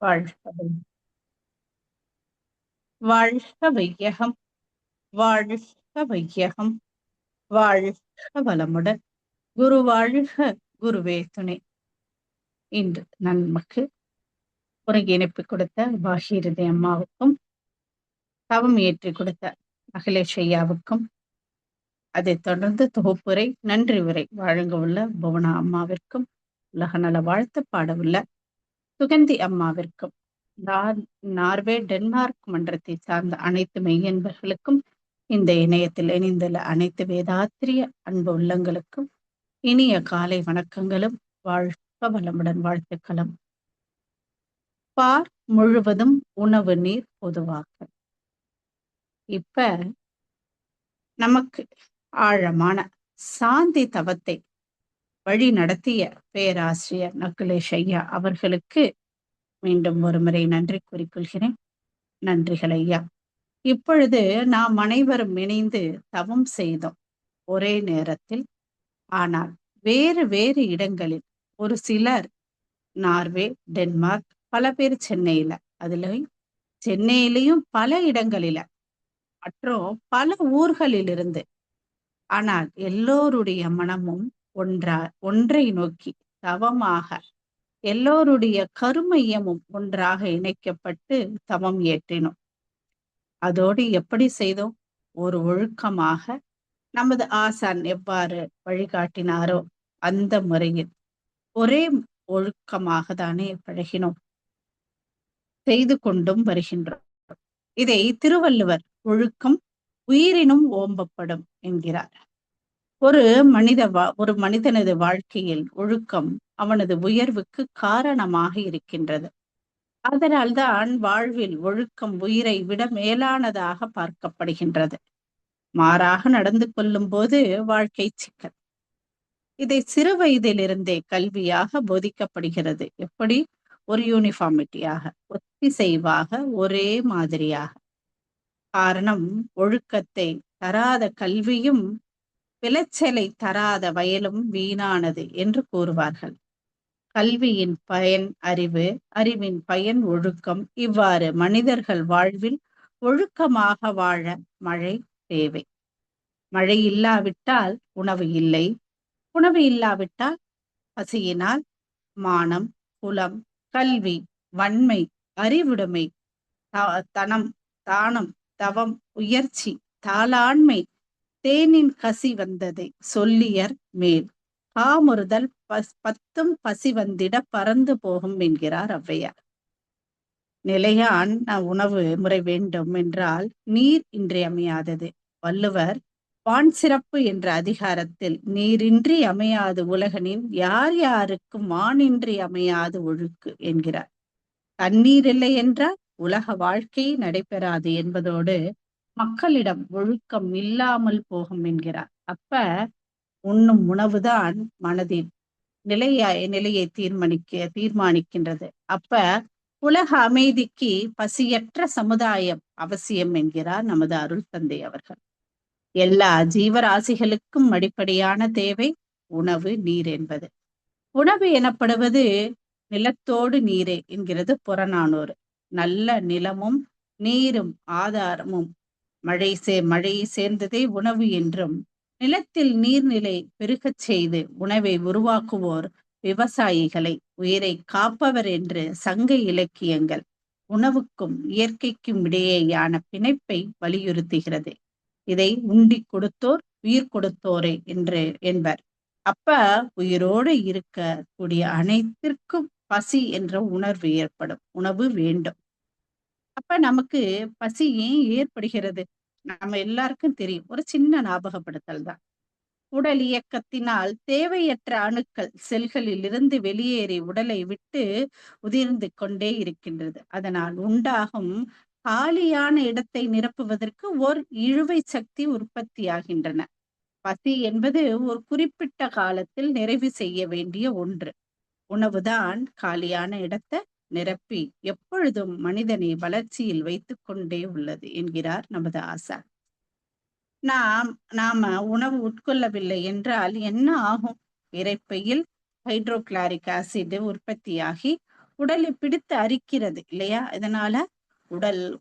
வாழ்க வை- வாழ்க வையகம், வாழ்க வையகம், வாழ்க வளமுடன். குரு வாழ்க, குருவே துணை. இன்று நமக்கு ஒருங்கிணைப்பு கொடுத்த பாஷீரதி அம்மாவுக்கும், தவம் ஏற்றி கொடுத்த அகிலேஷ் ஐயாவுக்கும், அதைத் தொடர்ந்து தொகுப்புரை நன்றி உரை வழங்க உள்ள புவனா அம்மாவிற்கும், உலக நல வாழ்த்து பாட உள்ள சுகந்தி அம்மாவிற்கும், நார்வே டென்மார்க் மன்றத்தை சார்ந்த அனைத்து மெய்யன்பர்களுக்கும், இந்த இணையத்தில் இணைந்துள்ள அனைத்து வேதாத்திரிய அன்பு உள்ளங்களுக்கும் இனிய காலை வணக்கங்களும் வாழ்க வளமுடன் வாழ்த்துக்களும். பார் முழுவதும் உணவு நீர் பொதுவாக. இப்ப நமக்கு ஆழமான சாந்தி தவத்தை வழி நடத்திய பேராசிரியர் நக்குலேஷ் ஐயா அவர்களுக்கு மீண்டும் ஒரு முறை நன்றி கூறிக்கொள்கிறேன். நன்றிகள் ஐயா. இப்பொழுது நாம் அனைவரும் இணைந்து தவம் செய்தோம் ஒரே நேரத்தில். ஆனால் வேறு வேறு இடங்களில் ஒரு சிலர் நார்வே, டென்மார்க், பல பேர் சென்னையில, அதுலயும் சென்னையிலையும் பல இடங்களில மற்றும் பல ஊர்களிலிருந்து, ஆனால் எல்லோருடைய மனமும் ஒன்றை நோக்கி தவமாக, எல்லோருடைய கருமையமும் ஒன்றாக இணைக்கப்பட்டு தவம் ஏற்றினோம். அதோடு எப்படி செய்தோம்? ஒரு ஒழுக்கமாக நமது ஆசான் எவ்வாறு வழிகாட்டினாரோ அந்த முறையில் ஒரே ஒழுக்கமாக தானே பழகினோம், செய்து கொண்டும் வருகின்றோம். இதை திருவள்ளுவர் ஒழுக்கம் உயிரினும் ஓம்பப்படும் என்கிறார். ஒரு மனிதனது வாழ்க்கையில் ஒழுக்கம் அவனது உயர்வுக்கு காரணமாக இருக்கின்றது. அதனால்தான் வாழ்வில் ஒழுக்கம் உயிரை விட மேலானதாக பார்க்கப்படுகின்றது. மாறாக நடந்து கொள்ளும் போது வாழ்க்கை சிக்கல். இதை சிறு வயதிலிருந்தே கல்வியாக போதிக்கப்படுகிறது. எப்படி? ஒரு யூனிஃபார்மிட்டியாக, ஒத்திசைவாக, ஒரே மாதிரியாக. காரணம், ஒழுக்கத்தை தராத கல்வியும் விளைச்சலை தராத வயலும் வீணானது என்று கூறுவார்கள். கல்வியின் பயன் அறிவு, அறிவின் பயன் ஒழுக்கம். இவ்வாறு மனிதர்கள் வாழ்வில் ஒழுக்கமாக வாழ மழை தேவை. மழை இல்லாவிட்டால் உணவு இல்லை. உணவு இல்லாவிட்டால் பசியினால் மானம், குலம், கல்வி, வன்மை, அறிவுடைமை, தனம், தானம், தவம், உயர்ச்சி, தாளாண்மை, தேனின் கசி வந்ததை சொல்லியர் மேல் காமுறுதல் பத்தும் பசி வந்திட பறந்து போகும் என்கிறார் ஔவையார். நிலையான் உணவு முறை வேண்டும் என்றால் நீர் இன்றியமையாதது. வள்ளுவர் வான் சிறப்பு என்ற அதிகாரத்தில் நீரின்றி அமையாது உலகனின் யார் யாருக்கும் வானின்றி அமையாது ஒழுக்கு என்கிறார். தண்ணீர் இல்லை என்றால் உலக வாழ்க்கை நடைபெறாது என்பதோடு மக்களிடம் ஒழுக்கம் இல்லாமல் போகும் என்கிறார். அப்ப உண்ணும் உணவுதான் மனதின் நிலையை தீர்மானிக்கின்றது. அப்ப உலக அமைதிக்கு பசியற்ற சமுதாயம் அவசியம் என்கிறார் நமது அருள் தந்தை அவர்கள். எல்லா ஜீவராசிகளுக்கும் அடிப்படையான தேவை உணவு, நீர் என்பது. உணவு எனப்படுவது நிலத்தோடு நீரே என்கிறது புறநானூறு. நல்ல நிலமும் நீரும் ஆதாரமும் மழையை சேர்ந்ததே உணவு என்றும், நிலத்தில் நீர்நிலை பெருகச் செய்து உணவை உருவாக்குவோர் விவசாயிகளை உயிரை காப்பவர் என்று சங்க இலக்கியங்கள் உணவுக்கும் இயற்கைக்கும் இடையேயான பிணைப்பை வலியுறுத்துகிறது. இதை உண்டி கொடுத்தோர் உயிர் கொடுத்தோரே என்பர். அப்ப உயிரோடு இருக்கக்கூடிய அனைத்திற்கும் பசி என்ற உணர்வு ஏற்படும். உணவு வேண்டும். அப்ப நமக்கு பசி ஏன் ஏற்படுகிறது? நம்ம எல்லாருக்கும் தெரியும். ஒரு சின்ன ஞாபகப்படுத்தல் தான். உடல் இயக்கத்தினால் தேவையற்ற அணுக்கள் செல்களில் இருந்து வெளியேறி உடலை விட்டு உதிர்ந்து கொண்டே இருக்கின்றது. அதனால் உண்டாகும் காலியான இடத்தை நிரப்புவதற்கு ஓர் இழுவை சக்தி உற்பத்தியாகின்றன. பசி என்பது ஒரு குறிப்பிட்ட காலத்தில் நிறைவு செய்ய வேண்டிய ஒன்று. உணவுதான் காலியான இடத்தை நிரப்பி எப்பொழுதும் மனிதனை வளர்ச்சியில் வைத்துக் கொண்டே உள்ளது என்கிறார் நமது ஆசான். நாம உணவு உட்கொள்ளவில்லை என்றால் என்ன ஆகும்? இரைப்பையில் ஹைட்ரோகுளோரிக் ஆசிட் உற்பத்தியாகி உடலை பிடித்து அரிக்கிறது இல்லையா? இதனால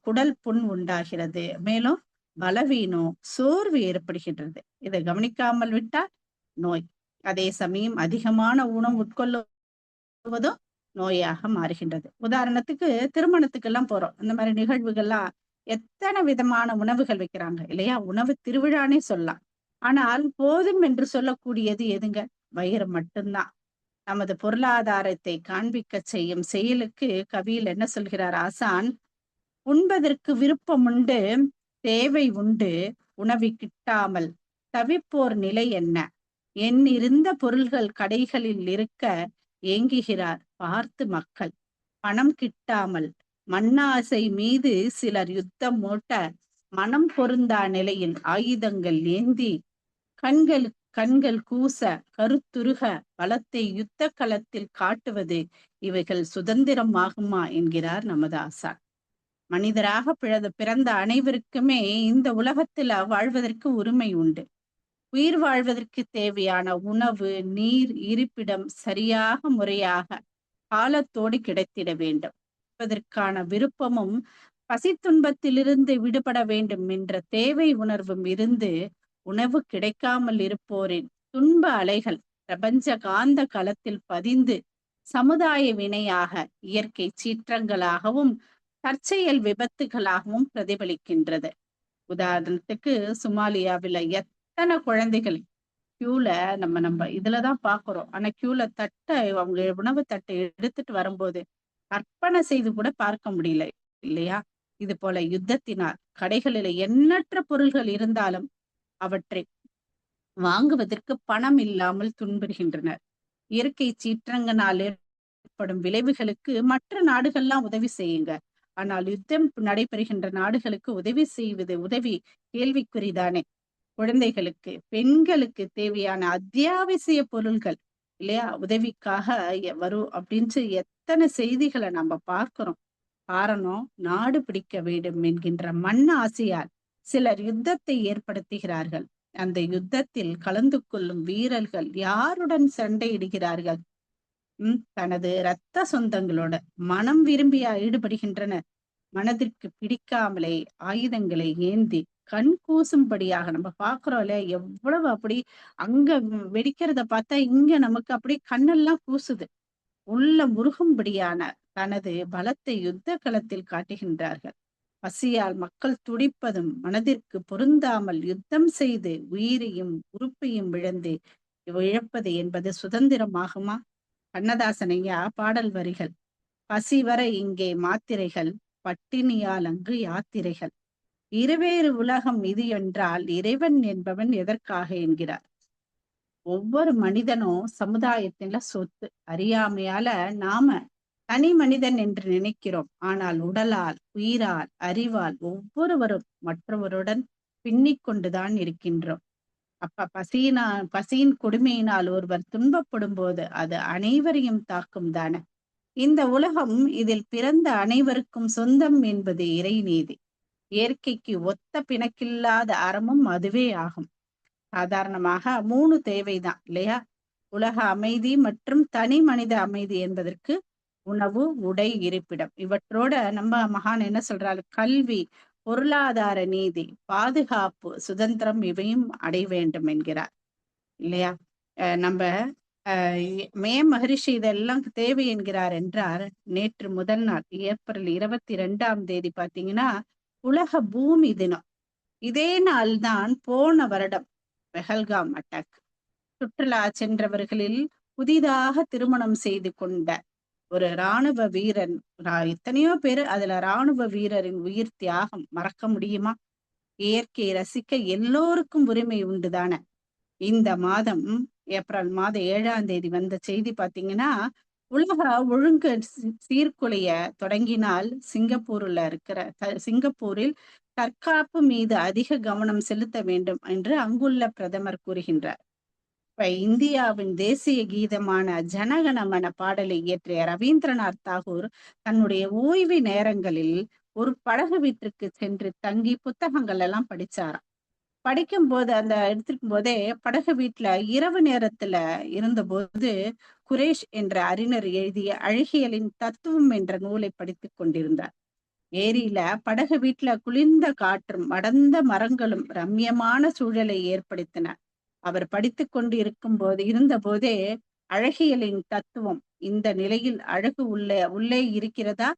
குடல் புண் உண்டாகிறது. மேலும் பலவீனம், சோர்வு ஏற்படுகின்றது. இதை கவனிக்காமல் விட்டால் நோய். அதே சமயம் அதிகமான உணவு உட்கொள்ளுவதும் நோயாக மாறுகின்றது. உதாரணத்துக்கு திருமணத்துக்கெல்லாம் போறோம். இந்த மாதிரி நிகழ்வுகள்லாம் எத்தனை விதமான உணவுகள் வைக்கிறாங்க இல்லையா? உணவு திருவிழான்னே சொல்லலாம். ஆனால் போதும் என்று சொல்லக்கூடியது எதுங்க? வயிறு மட்டும்தான். நமது பொருளாதாரத்தை காண்பிக்கச் செய்யும் செயலுக்கு கவியில் என்ன சொல்கிறார் ஆசான்? உண்பதற்கு விருப்பம் உண்டு, தேவை உண்டு, உணவு கிட்டாமல் தவிப்போர் நிலை என்ன? எண்ணிருந்த பொருள்கள் கடைகளில் இருக்க ஏங்குகிறார் பார்த்து மக்கள். பணம் கிட்டாமல் மண்ணாசை மீது சிலர் யுத்தம் மூட்ட, மனம் பொருந்தா நிலையில் ஆயுதங்கள் ஏந்தி, கண்கள் கண்கள் கூச கருத்துருக பலத்தை யுத்த களத்தில் காட்டுவது இவைகள் சுதந்திரம் ஆகுமா என்கிறார் நமது ஆசான். மனிதராக பிறந்த அனைவருக்குமே இந்த உலகத்துல வாழ்வதற்கு உரிமை உண்டு. உயிர் வாழ்வதற்கு தேவையான உணவு, நீர், இருப்பிடம் சரியாக முறையாக காலத்தோடு கிடைத்திட வேண்டும். அதற்கான விருப்பமும் பசி துன்பத்திலிருந்து விடுபட வேண்டும் என்ற தேவை உணர்வும் இருந்து உணவு கிடைக்காமல் இருப்போரின் துன்ப அலைகள் பிரபஞ்ச காந்த களத்தில் பதிந்து சமுதாய வினையாக இயற்கை சீற்றங்களாகவும் தற்செயல் விபத்துகளாகவும் பிரதிபலிக்கின்றது. உதாரணத்துக்கு சொமாலியாவில எத்தனை குழந்தைகள் கியூல நம்ம இதுலதான் பாக்குறோம். ஆனா கியூல அவங்க உணவு தட்டை எடுத்துட்டு வரும்போது கற்பனை செய்து கூட பார்க்க முடியல இல்லையா? இது போல யுத்தத்தினால் கடைகளில எண்ணற்ற பொருள்கள் இருந்தாலும் அவற்றை வாங்குவதற்கு பணம் இல்லாமல் துன்புறுகின்றனர். இயற்கை சீற்றங்களால் ஏற்படும் விளைவுகளுக்கு மற்ற நாடுகள்லாம் உதவி செய்யுங்க. ஆனால் யுத்தம் நடைபெறுகின்ற நாடுகளுக்கு உதவி கேள்விக்குறிதானே. குழந்தைகளுக்கு, பெண்களுக்கு தேவையான அத்தியாவசிய பொருள்கள் இல்லையா உதவிக்காக வரும் அப்படின்னு எத்தனை செய்திகளை நம்ம பார்க்கிறோம். காரணம், நாடு பிடிக்க வேண்டும் என்கின்ற மண் ஆசையால் சிலர் யுத்தத்தை ஏற்படுத்துகிறார்கள். அந்த யுத்தத்தில் கலந்து கொள்ளும் வீரர்கள் யாருடன் சண்டையிடுகிறார்கள்? தனது இரத்த சொந்தங்களோட மனம் விரும்பியா ஈடுபடுகின்றனர். மனதிற்கு பிடிக்காமலே ஆயுதங்களை ஏந்தி கண் கூசும்படியாக நம்ம பாக்குறோம்ல, எவ்வளவு அப்படி அங்க வெடிக்கிறத பார்த்தா இங்க நமக்கு அப்படி கண்ணெல்லாம் கூசுது. உள்ள முருகும்படியான தனது பலத்தை யுத்த களத்தில் காட்டுகின்றார்கள். பசியால் மக்கள் துடிப்பதும் மனதிற்கு பொருந்தாமல் யுத்தம் செய்து உயிரையும் உறுப்பையும் இழப்பது என்பது சுதந்திரமாகுமா? கண்ணதாசன் ஐயா பாடல் வரிகள். பசி வர இங்கே மாத்திரைகள், பட்டினியால் அங்கு யாத்திரைகள். இருவேறு உலகம் இது என்றால் இறைவன் என்பவன் எதற்காக என்கிறார். ஒவ்வொரு மனிதனும் சமுதாயத்தில சொத்து. அறியாமையால நாம தனி மனிதன் என்று நினைக்கிறோம். ஆனால் உடலால், உயிரால், அறிவால் ஒவ்வொருவரும் மற்றவருடன் பின்னிக் கொண்டுதான் இருக்கின்றோம். அப்ப பசியின் கொடுமையினால் ஒருவர் துன்பப்படும் போது அது அனைவரையும் தாக்கும் தானே. இந்த உலகம் இதில் பிறந்த அனைவருக்கும் சொந்தம் என்பது இறைநீதி. இயற்கைக்கு ஒத்த பிணக்கில்லாத அறமும் அதுவே ஆகும். சாதாரணமாக 3 தேவைதான் இல்லையா? உலக அமைதி மற்றும் தனி மனித அமைதி என்பதற்கு உணவு, உடை, இருப்பிடம். இவற்றோட நம்ம மகான் என்ன சொல்றாரு? கல்வி, பொருளாதார நீதி, பாதுகாப்பு, சுதந்திரம் இவையும் அடைய வேண்டும் என்கிறார் இல்லையா? நம்ம மகரிஷி இதெல்லாம் தேவை என்கிறார் என்றார். நேற்று முதல் நாள் ஏப்ரல் 22 பாத்தீங்கன்னா உலக பூமி தினம். இதே நாள் தான் போன வருடம் பெஹல்காம் அட்டாக். சுற்றுலா சென்றவர்களில் புதிதாக திருமணம் செய்து கொண்ட ஒரு இராணுவ வீரன், எத்தனையோ பேர் அதுல இராணுவ வீரரின் உயிர் தியாகம் மறக்க முடியுமா? இயற்கையை ரசிக்க எல்லோருக்கும் உரிமை உண்டுதானே. இந்த மாதம் ஏப்ரல் மாதம் 7 வந்த செய்தி பாத்தீங்கன்னா, உலக ஒழுங்கு சீர்குலைய தொடங்கினால் சிங்கப்பூரில் தற்காப்பு மீது அதிக கவனம் செலுத்த வேண்டும் என்று அங்குள்ள பிரதமர் கூறுகின்றார். இப்ப இந்தியாவின் தேசிய கீதமான ஜனகணமன பாடலை இயற்றிய ரவீந்திரநாத் தாகூர் தன்னுடைய ஓய்வு நேரங்களில் ஒரு படகு வீட்டிற்கு சென்று தங்கி புத்தகங்கள் எல்லாம் படிச்சாராம். படிக்கும்போது அந்த எடுத்திருக்கும் போதே படகு வீட்ல இரவு நேரத்துல இருந்தபோது குரேஷ் என்ற அறிஞர் எழுதிய அழகியலின் தத்துவம் என்ற நூலை படித்துக் கொண்டிருந்தார். ஏரியில படகு வீட்ல குளிர்ந்த காற்றும் அடர்ந்த மரங்களும் ரம்யமான சூழலை ஏற்படுத்தின. அவர் படித்துக் கொண்டு இருந்தபோதே அழகியலின் தத்துவம் இந்த நிலையில் அழகு உள்ளே இருக்கிறதா,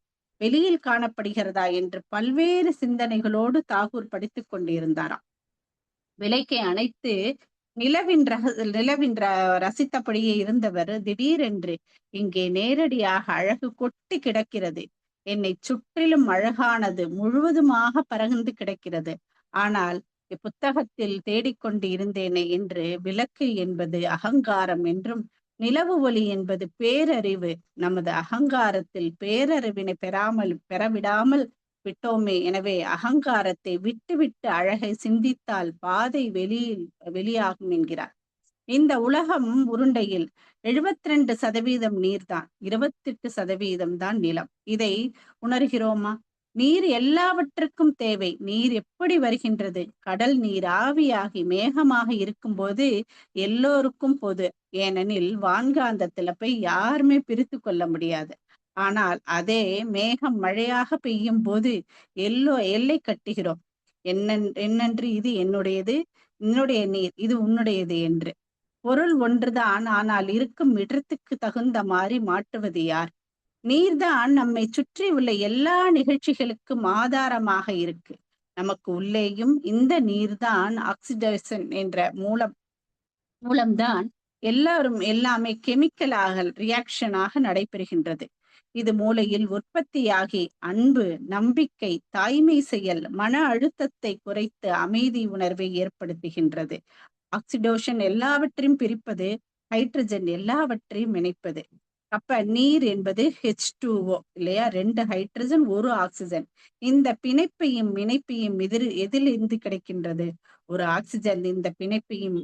வெளியில் காணப்படுகிறதா என்று பல்வேறு சிந்தனைகளோடு தாகூர் படித்துக் கொண்டிருந்தாராம். விளக்கை அணைத்து ரசித்தபடியே இருந்தவர் திடீரென்று, இங்கே நேரடியாக அழகு கொட்டி கிடக்கிறது. என்னை சுற்றிலும் அழகானது முழுவதுமாக பரந்து கிடக்கிறது. ஆனால் இப்புத்தகத்தில் தேடிக்கொண்டு இருந்தேனே என்று, விளக்கு என்பது அகங்காரம் என்றும் நிலவு ஒளி என்பது பேரறிவு, நமது அகங்காரத்தில் பேரறிவினை பெறவிடாமல் விட்டோமே. எனவே அகங்காரத்தை விட்டுவிட்டு அழகை சிந்தித்தால் பாதை வெளியாகும் என்கிறார். இந்த உலகம் உருண்டையில் 72% நீர்தான், 28% தான் நிலம். இதை உணர்கிறோமா? நீர் எல்லாவற்றுக்கும் தேவை. நீர் எப்படி வருகின்றது? கடல் நீர் ஆவியாகி மேகமாக இருக்கும்போது எல்லோருக்கும் பொது. ஏனெனில் வான்காந்தத்துல போய் யாருமே பிரித்து கொள்ள முடியாது. ஆனால் அதே மேகம் மழையாக பெய்யும் போது எல்லை கட்டுகிறோம். என்னென்று இது என்னுடையது, என்னுடைய நீர் இது உன்னுடையது என்று. பொருள் ஒன்றுதான், ஆனால் இருக்கும் இடத்துக்கு தகுந்த மாதிரி மாற்றுவது யார்? நீர்தான் நம்மை சுற்றி உள்ள எல்லா நிகழ்ச்சிகளுக்கும் ஆதாரமாக இருக்கு. நமக்கு உள்ளேயும் இந்த நீர்தான் ஆக்சிடேஷன் என்ற மூலம்தான் எல்லாமே கெமிக்கலாக ரியாக்ஷனாக நடைபெறுகின்றது. இது மூளையில் உற்பத்தியாகி அன்பு, நம்பிக்கை, தாய்மை செயல், மன அழுத்தத்தை குறைத்து அமைதி உணர்வை ஏற்படுத்துகின்றது. ஆக்சிடேஷன் எல்லாவற்றையும் பிரிப்பது, ஹைட்ரஜன் எல்லாவற்றையும் இணைப்பது. அப்ப நீர் என்பது H2O இல்லையா, 2 ஹைட்ரஜன் 1 ஆக்சிஜன். இந்த பிணைப்பையும் இணைப்பையும் எதிலிருந்து கிடைக்கின்றது? ஒரு ஆக்சிஜன் இந்த பிணைப்பையும்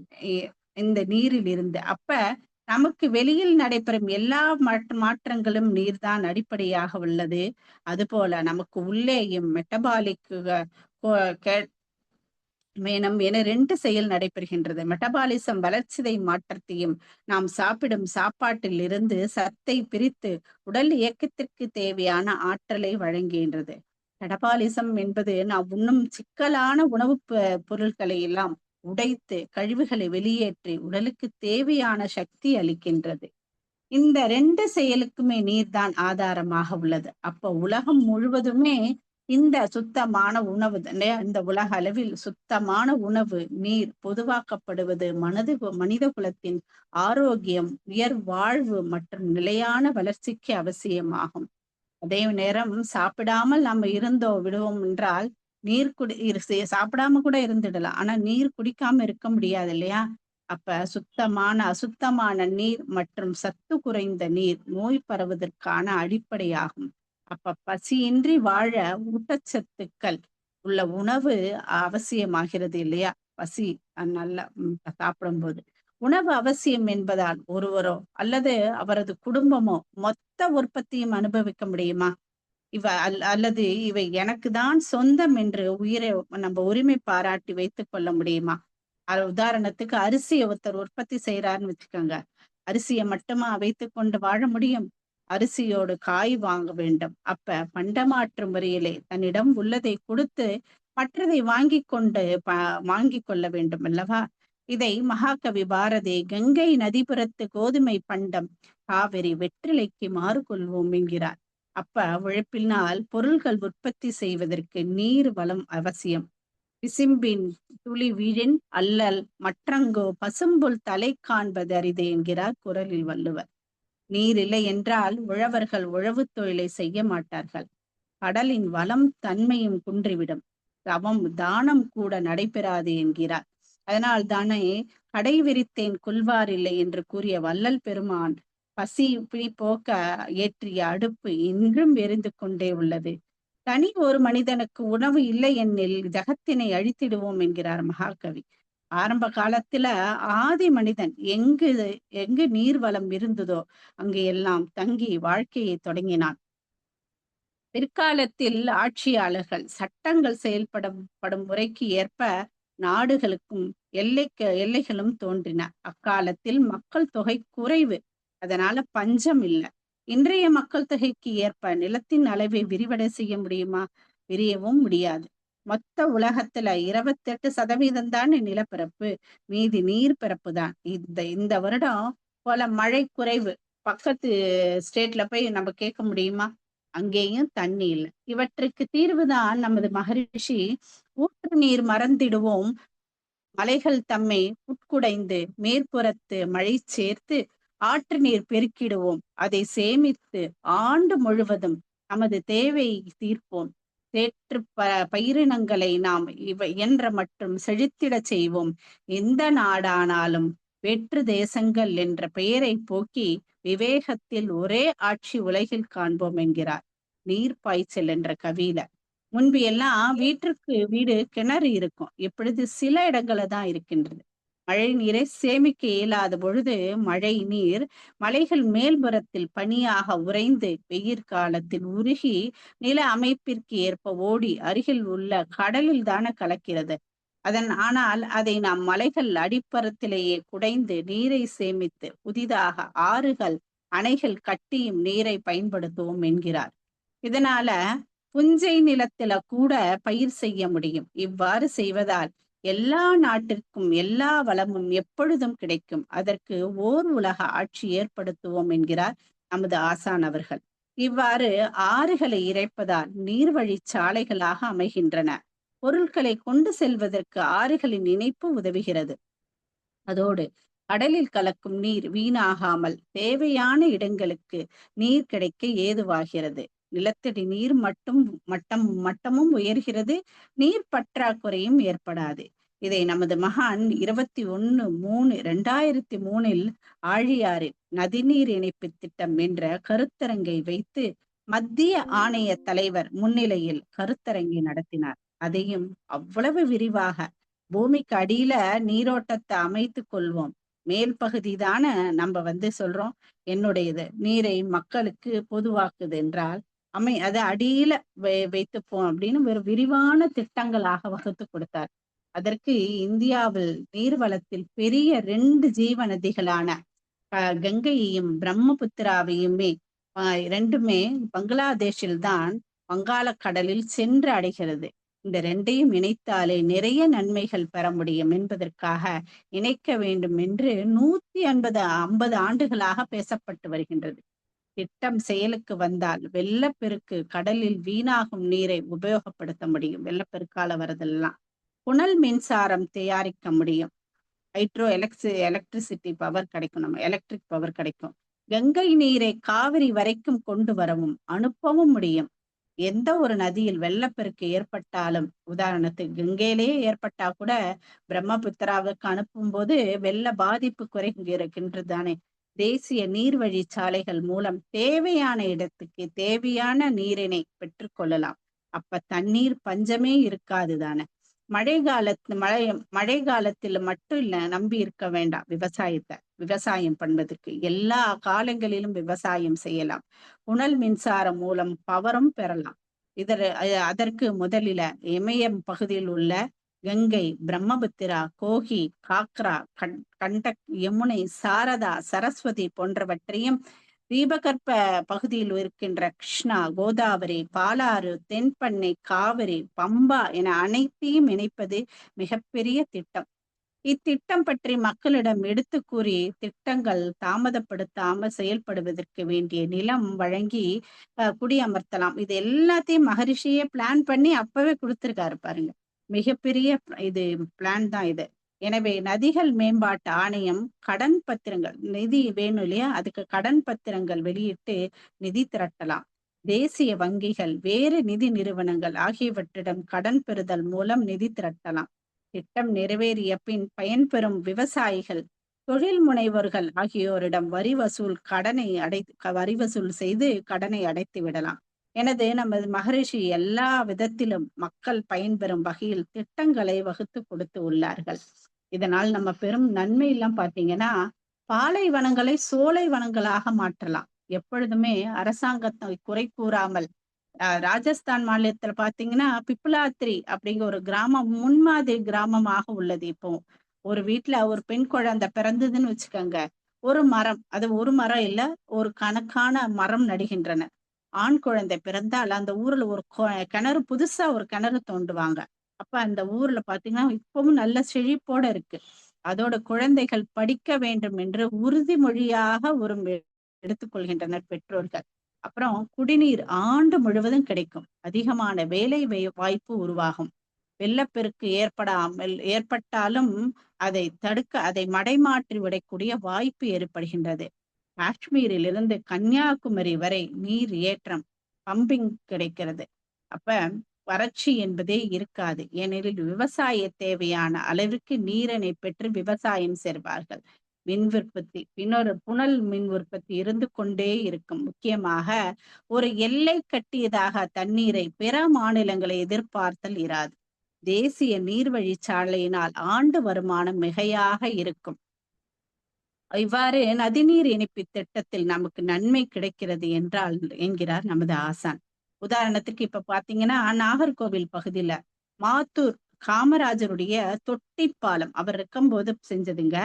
இந்த நீரில் இருந்து. அப்ப நமக்கு வெளியில் நடைபெறும் எல்லா மாற்றங்களும் நீர்தான் அடிப்படையாக உள்ளது. அதுபோல நமக்கு உள்ளேயும் மெட்டபாலிக் மேனம் என 2 செயல் நடைபெறுகின்றது. மெட்டபாலிசம் வளர்ச்சிதை மாற்றத்தையும், நாம் சாப்பிடும் சாப்பாட்டில் இருந்து சத்தை பிரித்து உடல் இயக்கத்திற்கு தேவையான ஆற்றலை வழங்குகின்றது. மெட்டபாலிசம் என்பது நாம் உண்ணும் சிக்கலான உணவுப் பொருட்களை எல்லாம் உடைத்து கழிவுகளை வெளியேற்றி உடலுக்கு தேவையான சக்தி அளிக்கின்றது. இந்த 2 செயலுக்குமே நீர்தான் ஆதாரமாக உள்ளது. அப்ப உலகம் முழுவதுமே இந்த சுத்தமான உணவு, இந்த உலக அளவில் சுத்தமான உணவு, நீர் பொதுவாக்கப்படுவது மனித குலத்தின் ஆரோக்கியம், உயர் வாழ்வு மற்றும் நிலையான வளர்ச்சிக்கு அவசியமாகும். அதே நேரம் சாப்பிடாமல் நம்ம விடுவோம் என்றால், சாப்பிடாம கூட இருந்துடலாம். ஆனா நீர் குடிக்காம இருக்க முடியாது இல்லையா? அப்ப அசுத்தமான நீர் மற்றும் சத்து குறைந்த நீர் நோய் பரவுவதற்கான அடிப்படையாகும். அப்ப பசியின்றி வாழ ஊட்டச்சத்துக்கள் உள்ள உணவு அவசியமாகிறது இல்லையா? பசி நல்லா சாப்பிடும்போது உணவு அவசியம் என்பதால் ஒருவரோ அல்லது அவரது குடும்பமோ மொத்த உற்பத்தியும் அனுபவிக்க முடியுமா? அல்லது இவை எனக்கு தான் சொந்தம் என்று நம்ம உரிமை பாராட்டி வைத்துக் கொள்ள முடியுமா? உதாரணத்துக்கு அரிசியை ஒருத்தர் உற்பத்தி செய்யறாருன்னு வச்சுக்கோங்க. அரிசியை மட்டுமா வைத்துக் கொண்டு வாழ முடியும்? அரிசியோடு காய் வாங்க வேண்டும். அப்ப பண்டமாற்று முறையிலே தன்னிடம் உள்ளதை கொடுத்து மற்றதை வாங்கி கொள்ள வேண்டும் அல்லவா? இதை மகாகவி பாரதி கங்கை நதிபுரத்து கோதுமை பண்டம் காவிரி வெற்றிலைக்கு மாறு கொள்வோம் என்கிறார். அப்ப உழைப்பினால் பொருள்கள் உற்பத்தி செய்வதற்கு நீர் வளம் அவசியம். விசிம்பின் துளி வீழின் அல்லல் மற்றங்கோ பசும்புல் தலை காண்பது அரிது என்கிறார் குறளில் வள்ளுவர். நீர் இல்லை என்றால் உழவர்கள் உழவு தொழிலை செய்ய மாட்டார்கள். கடலின் வளம் தன்மையும் குன்றிவிடும். தானம் கூட நடைபெறாது என்கிறார். அதனால் தானே கடை விரித்தேன் கொள்வார் இல்லை என்று கூறிய வள்ளல் பெருமான் பசி போக்க ஏற்றிய அடுப்பு இன்றும் எரிந்து கொண்டே உள்ளது. தனி ஒரு மனிதனுக்கு உணவு இல்லை எனில் ஜகத்தினை அழித்திடுவோம் என்கிறார் மகாகவி. ஆரம்ப காலத்துல ஆதி மனிதன் எங்கு நீர்வளம் இருந்ததோ அங்கு எல்லாம் தங்கி வாழ்க்கையை தொடங்கினான். பிற்காலத்தில் ஆட்சியாளர்கள் சட்டங்கள் செயல்படும் முறைக்கு ஏற்ப நாடுகளுக்கும் எல்லைகளும் தோன்றின. அக்காலத்தில் மக்கள் தொகை குறைவு. அதனால பஞ்சம் இல்ல. இன்றைய மக்கள் தொகைக்கு ஏற்ப நிலத்தின் அளவை விரிவடை செய்ய முடியுமா? விரியவும் முடியாது. மொத்த உலகத்துல 28% தான் நிலப்பரப்பு. மீதி நீர்ப்பரப்பு தான். இந்த இந்த வருடம் போல மழை குறைவு. பக்கத்து ஸ்டேட்ல போய் நம்ம கேட்க முடியுமா? அங்கேயும் தண்ணி இல்ல. இவற்றுக்கு தீர்வுதான் நமது மகரிஷி ஊற்று நீர் மறந்திடுவோம், மலைகள் தம்மை உட்குடைந்து மேற்புறத்து மழை சேர்த்து ஆற்று நீர் பெருக்கிடுவோம், அதை சேமித்து ஆண்டு முழுவதும் நமது தேவை தீர்ப்போம், சேற்று பயிரினங்களை நாம் இயன்ற மற்றும் செழித்திடச் செய்வோம், எந்த நாடானாலும் வெற்று தேசங்கள் என்ற பெயரை போக்கி விவேகத்தில் ஒரே ஆட்சி உலகில் காண்போம் என்கிறார் நீர் பாய்ச்சல் என்ற கவியில. முன்பு எல்லாம் வீட்டிற்கு வீடு கிணறு இருக்கும். இப்பொழுது சில இடங்கள்ல தான் இருக்கின்றது. மழை நீரை சேமிக்க இயலாத பொழுது மழை நீர் மலைகள் மேல்புறத்தில் பனியாக உறைந்து வெயிற் காலத்தில் உருகி நில அமைப்பிற்கு ஏற்ப ஓடி அருகில் உள்ள கடலில் தானே கலக்கிறது. ஆனால் அதை நாம் மலைகள் அடிப்பரத்திலேயே குடைந்து நீரை சேமித்து புதிதாக ஆறுகள் அணைகள் கட்டியும் நீரை பயன்படுத்துவோம் என்கிறார். இதனால புஞ்சை நிலத்தில கூட பயிர் செய்ய முடியும். இவ்வாறு செய்வதால் எல்லா நாட்டிற்கும் எல்லா வளமும் எப்பொழுதும் கிடைக்கும். அதற்கு ஓர் உலக ஆட்சி ஏற்படுத்துவோம் என்கிறார் நமது ஆசான் அவர்கள். இவ்வாறு ஆறுகளை இறைப்பதால் நீர்வழி சாலைகளாக அமைகின்றன. பொருட்களை கொண்டு செல்வதற்கு ஆறுகளின் இணைப்பு உதவுகிறது. அதோடு கடலில் கலக்கும் நீர் வீணாகாமல் தேவையான இடங்களுக்கு நீர் கிடைக்க ஏதுவாகிறது. நிலத்தடி நீர் மட்டமும் உயர்கிறது. நீர் பற்றாக்குறையும் ஏற்படாது. இதை நமது மகான் 21/3/2003 ஆழியாறில் நதிநீர் இணைப்பு திட்டம் என்ற கருத்தரங்கை வைத்து மத்திய ஆணைய தலைவர் முன்னிலையில் கருத்தரங்கை நடத்தினார். அதையும் அவ்வளவு விரிவாக பூமிக்கு அடியில நீரோட்டத்தை அமைத்து கொள்வோம். மேல் பகுதி தானே நம்ம சொல்றோம் என்னுடையது, நீரை மக்களுக்கு பொதுவாக்குது என்றால் அதை அடியில வைத்துப்போம் அப்படின்னு ஒரு விரிவான திட்டங்களாக வகுத்து கொடுத்தார். அதற்கு இந்தியாவில் நீர்வளத்தில் பெரிய 2 ஜீவ நதிகளான கங்கையையும் பிரம்மபுத்திராவையுமே இரண்டுமே பங்களாதேஷில் தான் வங்காள கடலில் சென்று அடைகிறது. இந்த 2ஐயும் இணைத்தாலே நிறைய நன்மைகள் பெற முடியும் என்பதற்காக இணைக்க வேண்டும் என்று 150 ஆண்டுகளாக பேசப்பட்டு வருகின்றது. திட்டம் செயலுக்கு வந்தால் வெள்ளப்பெருக்கு கடலில் வீணாகும் நீரை உபயோகப்படுத்த முடியும். வெள்ளப்பெருக்கால வரதெல்லாம் புனல் மின்சாரம் தயாரிக்க முடியும். ஹைட்ரோ எலக்ட்ரிசிட்டி பவர் கிடைக்கும். நம்ம எலக்ட்ரிக் பவர் கிடைக்கும். கங்கை நீரை காவிரி வரைக்கும் கொண்டு வரவும் அனுப்பவும் முடியும். எந்த ஒரு நதியில் வெள்ளப்பெருக்கு ஏற்பட்டாலும், உதாரணத்துக்கு கங்கையிலேயே ஏற்பட்டா கூட பிரம்மபுத்திராவுக்கு அனுப்பும் போது வெள்ள பாதிப்பு குறைகின்றது தானே. தேசிய நீர்வழி சாலைகள் மூலம் தேவையான இடத்துக்கு தேவையான நீரினை பெற்றுக்கொள்ளலாம். அப்ப தண்ணீர் பஞ்சமே இருக்காது தானே. மழை காலத்துல மட்டும் இல்ல நம்பி இருக்க வேண்டாம். விவசாயம் பண்ணுவதற்கு எல்லா காலங்களிலும் விவசாயம் செய்யலாம். புனல் மின்சாரம் மூலம் பவரும் பெறலாம். அதற்கு முதலில இமயம் பகுதியில் உள்ள கங்கை, பிரம்மபுத்திரா, கோகி, காக்ரா, கண்டக், யமுனை, சாரதா, சரஸ்வதி போன்றவற்றையும் தீபகற்ப பகுதியில் இருக்கின்ற கிருஷ்ணா, கோதாவரி, பாலாறு, தென்பண்ணை, காவிரி, பம்பா என அனைத்தையும் இணைப்பது மிகப்பெரிய திட்டம். இத்திட்டம் பற்றி மக்களிடம் எடுத்து கூறி திட்டங்கள் தாமதப்படுத்தாமல் செயல்படுவதற்கு வேண்டிய நிலம் வழங்கி குடியமர்த்தலாம். இது எல்லாத்தையும் மகரிஷியே பிளான் பண்ணி அப்பவே கொடுத்திருக்காரு பாருங்க. மிகப்பெரிய இது பிளான் தான் இது. எனவே நதிகள் மேம்பாட்டு ஆணையம் கடன் பத்திரங்கள், நிதி வேணும் இல்லையா, அதுக்கு கடன் பத்திரங்கள் வெளியிட்டு நிதி திரட்டலாம். தேசிய வங்கிகள், வேறு நிதி நிறுவனங்கள் ஆகியவற்றிடம் கடன் பெறுதல் மூலம் நிதி திரட்டலாம். திட்டம் நிறைவேறிய பின் பயன்பெறும் விவசாயிகள், தொழில் முனைவோர்கள் ஆகியோரிடம் வரி வசூல் செய்து கடனை அடைத்து விடலாம். எனது நமது மகரிஷி எல்லா விதத்திலும் மக்கள் பயன்பெறும் வகையில் திட்டங்களை வகுத்து கொடுத்து உள்ளார்கள். இதனால் நம்ம பெரும் நன்மை எல்லாம் பாத்தீங்கன்னா, பாலைவனங்களை சோலை வனங்களாக மாற்றலாம். எப்பொழுதுமே அரசாங்கத்தை குறை கூறாமல் ராஜஸ்தான் மாநிலத்துல பார்த்தீங்கன்னா, பிப்லாத்ரி அப்படிங்கிற ஒரு கிராமம் முன்மாதிரி கிராமமாக உள்ளது இப்போ. ஒரு வீட்ல ஒரு பெண் குழந்தை பிறந்ததுன்னு வச்சுக்கோங்க, ஒரு மரம், அது ஒரு மரம் இல்ல, ஒரு கணக்கான மரம் நடுகின்றன. ஆண் குழந்தை பிறந்தால் அந்த ஊர்ல ஒரு கிணறு, புதுசா ஒரு கிணறு தோண்டுவாங்க. அப்ப அந்த ஊர்ல பார்த்தீங்கன்னா, இப்பவும் நல்ல செழிப்போட இருக்கு. அதோட குழந்தைகள் படிக்க வேண்டும் என்று உறுதிமொழியாக ஒரு எடுத்துக்கொள்கின்றனர் பெற்றோர்கள். அப்புறம் குடிநீர் ஆண்டு முழுவதும் கிடைக்கும். அதிகமான வேலை வாய்ப்பு உருவாகும். வெள்ளப்பெருக்கு ஏற்பட்டாலும் அதை மடைமாற்றி விடக்கூடிய வாய்ப்பு ஏற்படுகின்றது. காஷ்மீரில் இருந்து கன்னியாகுமரி வரை நீர் ஏற்றம், பம்பிங் கிடைக்கிறது. அப்ப வறட்சி என்பதே இருக்காது. ஏனெனில் விவசாய தேவையான அளவிற்கு நீரினை பெற்று விவசாயம் செய்வார்கள். மின் உற்பத்தி, இன்னொரு புனல் மின் உற்பத்தி இருந்து கொண்டே இருக்கும். முக்கியமாக ஒரு எல்லை கட்டியதாக தண்ணீரை பிற மாநிலங்களை எதிர்பார்த்தல் இராது. தேசிய நீர்வழிச்சாலையினால் ஆண்டு வருமானம் மிகையாக இருக்கும். இவ்வாறு நதிநீர் இணைப்பு திட்டத்தில் நமக்கு நன்மை கிடைக்கிறது என்றால் என்கிறார் நமது ஆசான். உதாரணத்துக்கு இப்ப பாத்தீங்கன்னா, நாகர்கோவில் பகுதியில மாத்தூர் காமராஜருடைய தொட்டி பாலம் அவர் இருக்கும்போது செஞ்சதுங்க.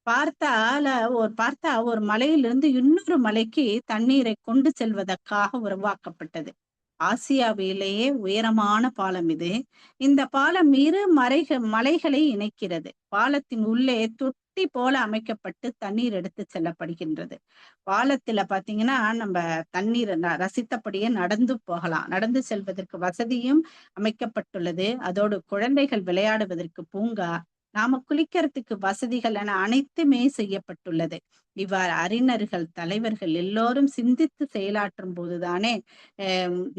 பார்த்தா ஒரு மலையிலிருந்து இன்னொரு மலைக்கு தண்ணீரை கொண்டு செல்வதற்காக உருவாக்கப்பட்டது. ஆசியாவிலேயே உயரமான பாலம் இது. இந்த பாலம் இரு மலைகளை இணைக்கிறது. பாலத்தின் உள்ளே தொட்டி போல அமைக்கப்பட்டு தண்ணீர் எடுத்து செல்லப்படுகின்றது. பாலத்துல பாத்தீங்கன்னா, நம்ம தண்ணீர் ரசித்தபடியே நடந்து போகலாம். நடந்து செல்வதற்கு வசதியும் அமைக்கப்பட்டுள்ளது. அதோடு குழந்தைகள் விளையாடுவதற்கு பூங்கா, நாம குளிக்கிறதுக்கு வசதிகள் என அனைத்துமே செய்யப்பட்டுள்ளது. இவ்வாறு அறிஞர்கள், தலைவர்கள் எல்லோரும் சிந்தித்து செயலாற்றும் போதுதானே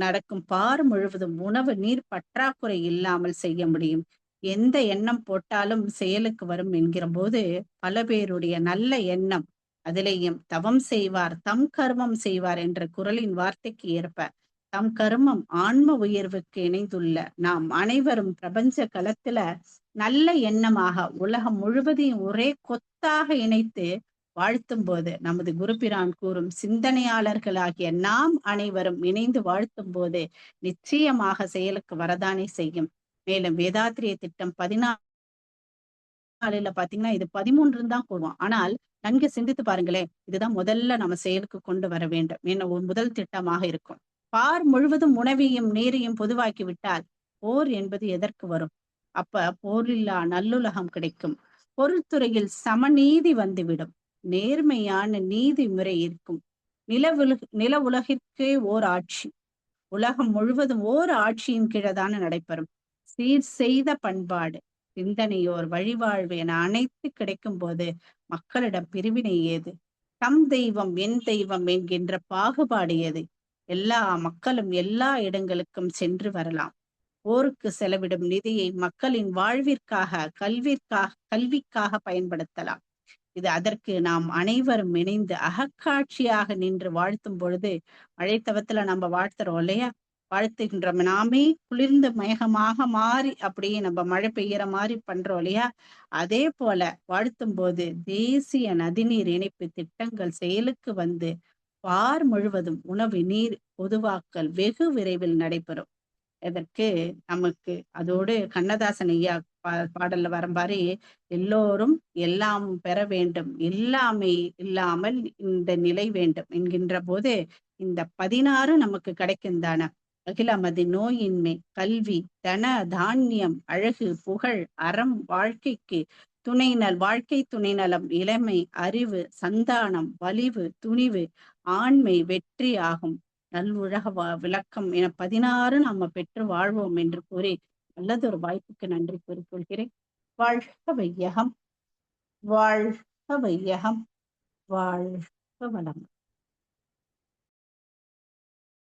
நடக்கும் பார் முழுவதும் உணவு நீர் பற்றாக்குறை இல்லாமல் செய்ய முடியும். எந்த எண்ணம் போட்டாலும் செயலுக்கு வரும் என்கிற போது, பல பேருடைய நல்ல எண்ணம், அதிலேயும் தவம் செய்வார் தம் கர்மம் செய்வார் என்ற குறளின் வார்த்தைக்கு ஏற்ப, தம் கர்மம் ஆன்ம உயர்வுக்கு இணைந்துள்ள நாம் அனைவரும் பிரபஞ்ச களத்துல நல்ல எண்ணமாக உலகம் முழுவதையும் ஒரே கொத்தாக இணைத்து வாழ்த்தும் போது, நமது குருபிரான் கூறும் சிந்தனையாளர்களாகிய நாம் அனைவரும் இணைந்து வாழ்த்தும் போது நிச்சயமாக செயலுக்கு வரதானே செய்யும். மேலும் வேதாத்திரிய திட்டம் 14ல பாத்தீங்கன்னா, இது 13 தான் கூடுவோம். ஆனால் நன்கு சிந்தித்து பாருங்களேன், இதுதான் முதல்ல நம்ம செயலுக்கு கொண்டு வர வேண்டும் என ஒரு முதல் திட்டமாக இருக்கும். பார் முழுவதும் உணவையும் நீரையும் பொதுவாக்கி விட்டால் போர் என்பது எதற்கு வரும்? அப்ப போரில்லா நல்லுலகம் கிடைக்கும். பொருள்துறையில் சமநீதி வந்துவிடும். நேர்மையான நீதி முறை இருக்கும். நில உலகிற்கே ஓர் ஆட்சி. உலகம் முழுவதும் ஓர் ஆட்சியின் கீழதான நடைபெறும். சீர் செய்த பண்பாடு, சிந்தனையோர் வழிவாழ்வு என அனைத்து கிடைக்கும் போது மக்களிடம் பிரிவினை ஏது? தம் தெய்வம் என் தெய்வம் என்கின்ற பாகுபாடு ஏது? எல்லா மக்களும் எல்லா இடங்களுக்கும் சென்று வரலாம். போருக்கு செலவிடும் நிதியை மக்களின் வாழ்விற்காக, கல்விக்காக பயன்படுத்தலாம். அதற்கு நாம் அனைவரும் இணைந்து அகக்காட்சியாக நின்று வாழ்த்தும் பொழுது, மழைத்தவத்துல நம்ம வாழ்த்துறோம் இல்லையா? வாழ்த்துகின்ற நாமே குளிர்ந்த மேகமாக மாறி அப்படியே நம்ம மழை பெய்யற மாதிரி பண்றோம் இல்லையா? அதே போல வாழ்த்தும் போது தேசிய நதிநீர் இணைப்பு திட்டங்கள் செயலுக்கு வந்து பார் முழுவதும் உணவு நீர் பொதுவாக்கல் வெகு விரைவில் நடைபெறும். இதற்கு நமக்கு அதோடு கண்ணதாசன் ஐயா பாடல்ல வர மாதிரி எல்லோரும் எல்லாம் பெற வேண்டும், எல்லாமே இல்லாமல் இந்த நிலை வேண்டும் என்கின்ற போது இந்த 16 நமக்கு கிடைக்கும் தானே. அகிலமது நோயின்மை, கல்வி, தன தானியம், அழகு, புகழ், அறம், வாழ்க்கை துணை நலம், இளமை, அறிவு, சந்தானம், வலிவு, துணிவு, ஆண்மை, வெற்றி ஆகும். நல்லுலக விளக்கம் என 16 நாம பெற்று வாழ்வோம் என்று கூறி நல்லதொரு வாய்ப்புக்கு நன்றி கூறிக்கொள்கிறேன். வாழ்க வையகம், வாழ்க வையகம், வாழ்க வளம்.